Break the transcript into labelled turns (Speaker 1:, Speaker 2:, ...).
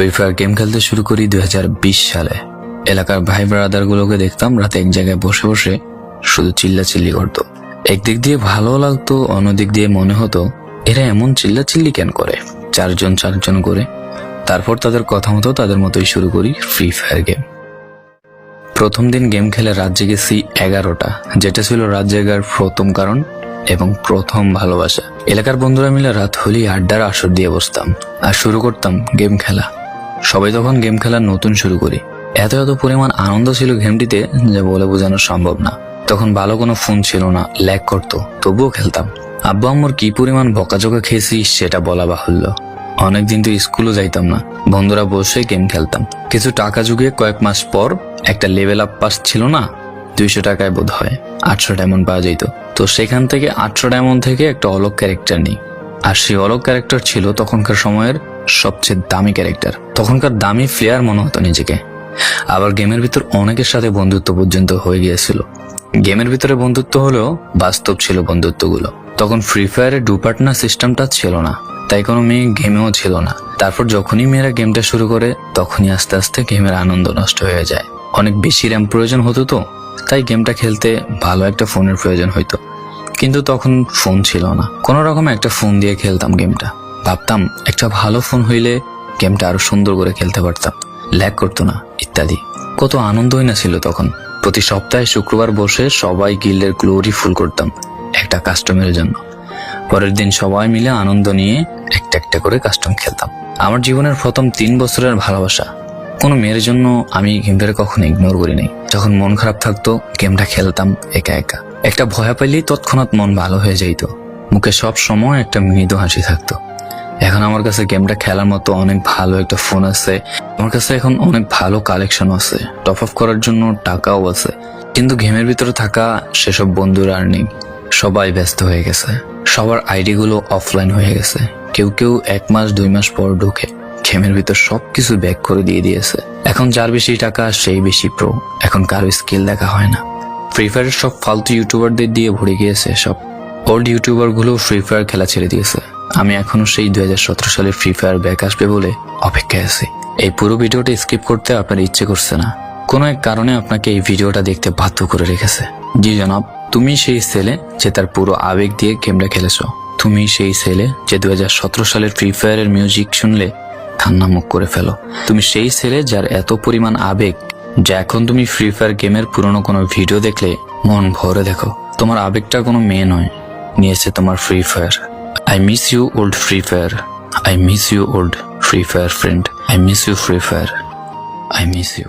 Speaker 1: Free fire game খেলতে শুরু করি 2020 সালে। এলাকার ভাই ব্রাদার গুলোকে দেখতাম রাতে এক জায়গায় বসে বসে শুধু চিল্লাচিল্লি করতো। একদিক দিয়ে ভালো লাগতো, অন্যদিক দিয়ে মনে হতো এরা এমন চিল্লাচিল্লি কেন করে, চারজন করে। তারপর তাদের কথা মতো তাদের মতোই শুরু করি ফ্রি ফায়ার গেম। প্রথম দিন গেম খেলে রাত জেগেছি 11টা, যেটা ছিল রাত জেগার প্রথম কারণ এবং প্রথম ভালোবাসা। এলাকার বন্ধুরা মিলে রাত হলেই আড্ডার আসর দিয়ে বসতাম আর শুরু করতাম গেম খেলা। সবাই তখন গেম খেলা নতুন শুরু করি। এত পরিমাণ আনন্দ ছিল গেমটিতে যে বলে বোঝানো সম্ভব না। তখন ভালো কোনো ফোন ছিল না, ল্যাগ করতো, তবুও খেলতাম। আব্বু আম্মুর কি পরিমাণ বকাঝকা খেয়েছি সেটা বলা বাহুল্য। অনেকদিন তো স্কুলও যাইতাম না, বন্ধুরা বসে গেম খেলতাম। কিছু টাকা জুগিয়ে কয়েক মাস পর একটা লেভেল আপ পাস ছিল না, 200 টাকায় বোধ হয় 800 ডায়মন্ড পাওয়া যেত। তো সেখান থেকে 800 ডায়মন্ড থেকে একটা অলগ ক্যারেক্টার নিই। আর সেই অলগ ক্যারেক্টার ছিল তখনকার সময়ের সবচেয়ে দামি ক্যারেক্টার। তখনকার দামি প্লেয়ার মনে হতো নিজেকে। আবার গেমের ভিতর অনেকের সাথে বন্ধুত্ব পর্যন্ত হয়ে গিয়েছিল। গেমের ভিতরে বন্ধুত্ব হলেও বাস্তব ছিল বন্ধুত্বগুলো। তখন ফ্রি ফায়ারে ডু পার্টনার সিস্টেমটা ছিল না, তাই কোনো মেয়ে গেমেও ছিল না। তারপর যখনই মেয়েরা গেমটা শুরু করে তখনই আস্তে আস্তে গেমের আনন্দ নষ্ট হয়ে যায়। অনেক বেশি র্যাম প্রয়োজন হতো, তো তাই গেমটা খেলতে ভালো একটা ফোনের প্রয়োজন হইতো। কিন্তু তখন ফোন ছিল না, কোনো রকমে একটা ফোন দিয়ে খেলতাম গেমটা। ভাবতাম একটা ভালো ফোন হইলে গেমটা আরো সুন্দর করে খেলতে পারতাম, ল্যাগ করতো না ইত্যাদি। কত আনন্দই না ছিল তখন। প্রতি সপ্তাহে শুক্রবার বসে সবাই গিল্ডের গ্লোরি ফুল করতাম একটা কাস্টমের জন্য। পরের দিন সবাই মিলে আনন্দ নিয়ে একটা একটা করে কাস্টম খেলতাম। আমার জীবনের প্রথম 3 বছরের ভালোবাসা। কোনো মেয়ের জন্য আমি গেমটাকে কখনো ইগনোর করি নাই। যখন মন খারাপ থাকতো গেমটা খেলতাম একা একা। একটা ভয় পাইলেই তৎক্ষণাৎ মন ভালো হয়ে যাইতো, মুখে সব সময় একটা মৃদু হাসি থাকতো। এখন আমার কাছে গেমটা খেলার মতো অনেক ভালো একটা ফোন আছে, আমার কাছে এখন অনেক ভালো কালেকশন আছে, টপ আপ করার জন্য টাকাও আছে। কিন্তু গেমের ভিতরে থাকা সেসব বন্ধুরা আর নেই, সবাই ব্যস্ত হয়ে গেছে। সবার আইডি গুলো অফলাইন হয়ে গেছে। কেউ 1 মাস 2 মাস পর ঢুকে গেমের ভিতর সবকিছু ব্যাক করে দিয়েছে। এখন যার বেশি টাকা সেই বেশি প্রো, এখন কারো স্কিল দেখা হয় না। ফ্রি ফায়ারের সব ফালতু ইউটিউবারদের দিয়ে ভরে গিয়েছে সব। ওল্ড ইউটিউবার গুলো ফ্রি ফায়ার খেলা ছেড়ে দিয়েছে। আমি এখনো সেই 2017 সালে ফ্রি ফায়ার ব্যাক আসবে বলে অপেক্ষায় আছি। এই পুরো ভিডিওটা স্কিপ করতে আপনার ইচ্ছে করছে না, কোনো এক কারণে আপনাকে এই ভিডিওটা দেখতে বাধ্য করে রেখেছে। জি জনাব, তুমি সেই ছেলে যে তার পুরো আবেগ দিয়ে গেমটা খেলেছো। তুমি সেই ছেলে যে 2017 সালের ফ্রি ফায়ারের মিউজিক শুনলে কান্না মুখ করে ফেলো। তুমি সেই ছেলে যার এত পরিমাণ আবেগ যা এখন তুমি ফ্রি ফায়ার গেমের পুরনো কোনো ভিডিও দেখলে মন ভরে দেখো। তোমার আবেগটা কোনো মেয়ে নয়, নিয়েছে তোমার free fire. I miss you old Free Fire. I miss you old Free Fire friend. I miss you Free Fire. I miss you.